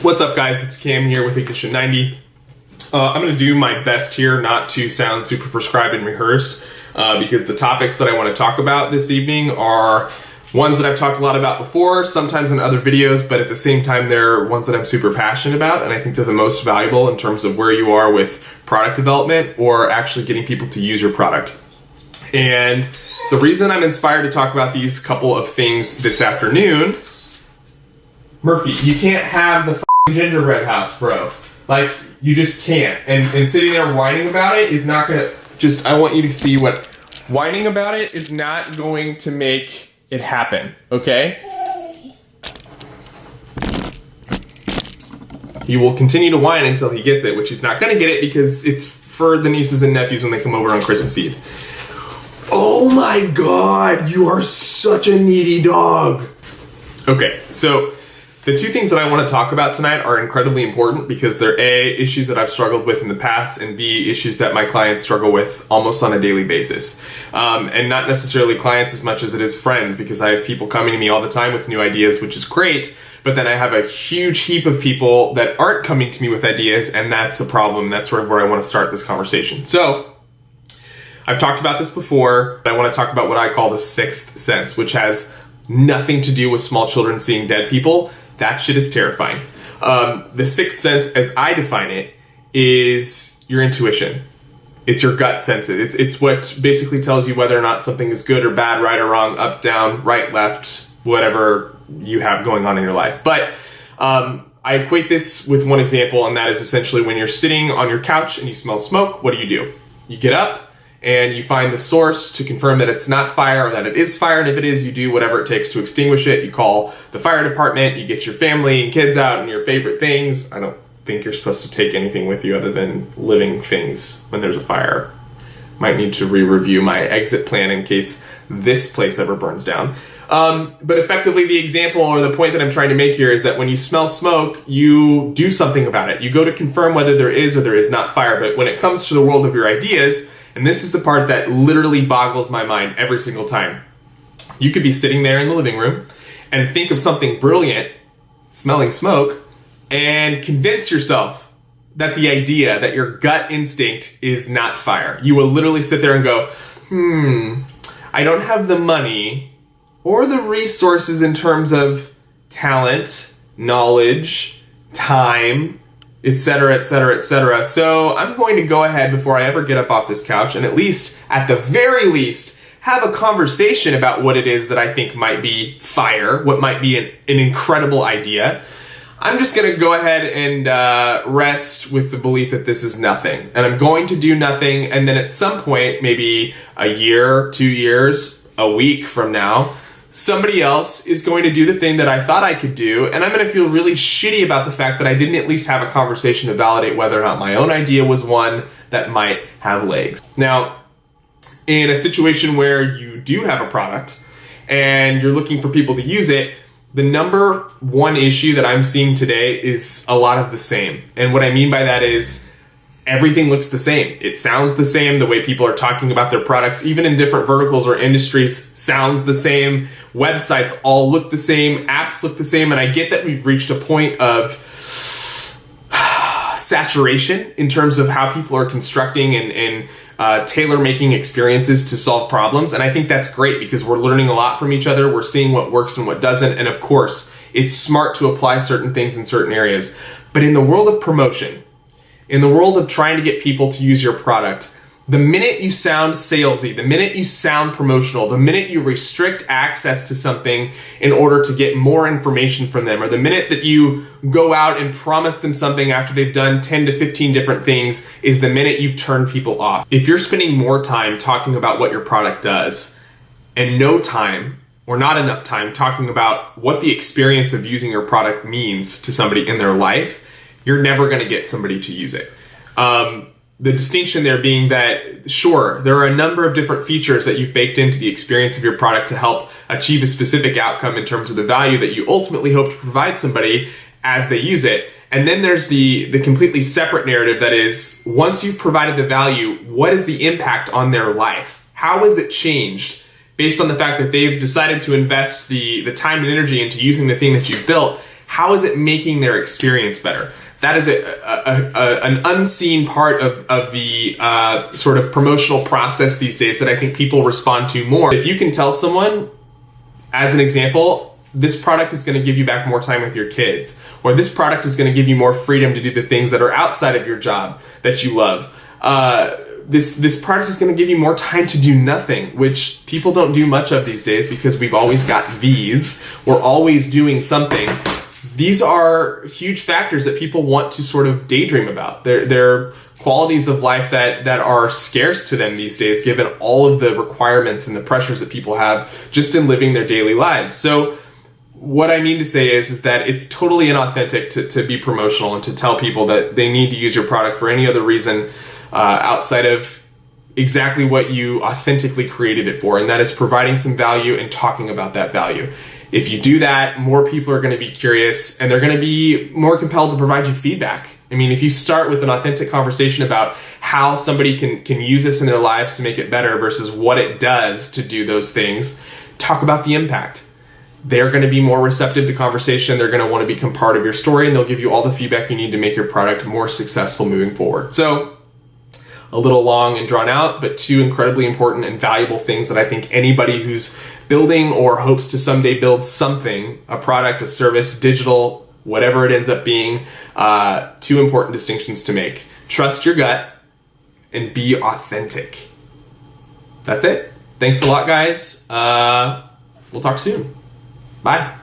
What's up, guys? It's Cam here with Ignition90. I'm going to do my best here not to sound super prescribed and rehearsed because the topics that I want to talk about this evening are ones that I've talked a lot about before, sometimes in other videos, but at the same time they're ones that I'm super passionate about, and I think they're the most valuable in terms of where you are with product development or actually getting people to use your product. And the reason I'm inspired to talk about these couple of things this afternoon, Murphy, you can't have the gingerbread house, bro. Like, you just can't. And sitting there whining about it is not gonna, I want you to see what, whining about it is not going to make it happen, okay? He will continue to whine until he gets it, which he's not gonna get it because it's for the nieces and nephews when they come over on Christmas Eve. Oh my God, you are such a needy dog. Okay, so the two things that I want to talk about tonight are incredibly important because they're A, issues that I've struggled with in the past, and B, issues that my clients struggle with almost on a daily basis. And not necessarily clients as much as it is friends, because I have people coming to me all the time with new ideas, which is great, but then I have a huge heap of people that aren't coming to me with ideas, and that's a problem. That's sort of where I want to start this conversation. So, I've talked about this before, but I want to talk about what I call the sixth sense, which has nothing to do with small children seeing dead people. That shit is terrifying. The sixth sense, as I define it, is your intuition. It's your gut sense. It's what basically tells you whether or not something is good or bad, right or wrong, up, down, right, left, whatever you have going on in your life. But I equate this with one example, and that is essentially when you're sitting on your couch and you smell smoke, what do? You get up and you find the source to confirm that it's not fire or that it is fire, and if it is, you do whatever it takes to extinguish it. You call the fire department, you get your family and kids out and your favorite things. I don't think you're supposed to take anything with you other than living things when there's a fire. Might need to re-review my exit plan in case this place ever burns down. But effectively, the example or the point that I'm trying to make here is that when you smell smoke, you do something about it. You go to confirm whether there is or there is not fire. But when it comes to the world of your ideas, and this is the part that literally boggles my mind every single time. You could be sitting there in the living room and think of something brilliant, smelling smoke, and convince yourself that the idea, that your gut instinct is not fire. You will literally sit there and go, I don't have the money or the resources in terms of talent, knowledge, time, etc., etc., etc. So I'm going to go ahead before I ever get up off this couch and at the very least, have a conversation about what it is that I think might be fire, what might be an incredible idea. I'm just going to go ahead and rest with the belief that this is nothing. And I'm going to do nothing, and then at some point, maybe a year, 2 years, a week from now, somebody else is going to do the thing that I thought I could do, and I'm going to feel really shitty about the fact that I didn't at least have a conversation to validate whether or not my own idea was one that might have legs. Now, in a situation where you do have a product and you're looking for people to use it, the number one issue that I'm seeing today is a lot of the same. And what I mean by that is everything looks the same. It sounds the same. The way people are talking about their products, even in different verticals or industries, sounds the same. Websites all look the same. Apps look the same. And I get that we've reached a point of saturation in terms of how people are constructing and tailor-making experiences to solve problems. And I think that's great because we're learning a lot from each other. We're seeing what works and what doesn't. And of course, it's smart to apply certain things in certain areas. But in the world of promotion, in the world of trying to get people to use your product, the minute you sound salesy, the minute you sound promotional, the minute you restrict access to something in order to get more information from them, or the minute that you go out and promise them something after they've done 10 to 15 different things, is the minute you turn people off. If you're spending more time talking about what your product does and no time or not enough time talking about what the experience of using your product means to somebody in their life, you're never going to get somebody to use it. The distinction there being that, sure, there are a number of different features that you've baked into the experience of your product to help achieve a specific outcome in terms of the value that you ultimately hope to provide somebody as they use it. And then there's the completely separate narrative that is, once you've provided the value, what is the impact on their life? How has it changed based on the fact that they've decided to invest the time and energy into using the thing that you've built? how is it making their experience better? That is an unseen part of the sort of promotional process these days that I think people respond to more. If you can tell someone, as an example, this product is going to give you back more time with your kids, or this product is going to give you more freedom to do the things that are outside of your job that you love. This product is going to give you more time to do nothing, which people don't do much of these days because we've always got these. We're always doing something. These are huge factors that people want to sort of daydream about. They're qualities of life that are scarce to them these days, given all of the requirements and the pressures that people have just in living their daily lives. So what I mean to say is that it's totally inauthentic to be promotional and to tell people that they need to use your product for any other reason outside of exactly what you authentically created it for, and that is providing some value and talking about that value. If you do that, more people are going to be curious and they're going to be more compelled to provide you feedback. I mean, if you start with an authentic conversation about how somebody can use this in their lives to make it better versus what it does to do those things, talk about the impact. They're going to be more receptive to conversation. They're going to want to become part of your story, and they'll give you all the feedback you need to make your product more successful moving forward. So, a little long and drawn out, but two incredibly important and valuable things that I think anybody who's building or hopes to someday build something, a product, a service, digital, whatever it ends up being, two important distinctions to make. Trust your gut and be authentic. That's it. Thanks a lot, guys. We'll talk soon. Bye.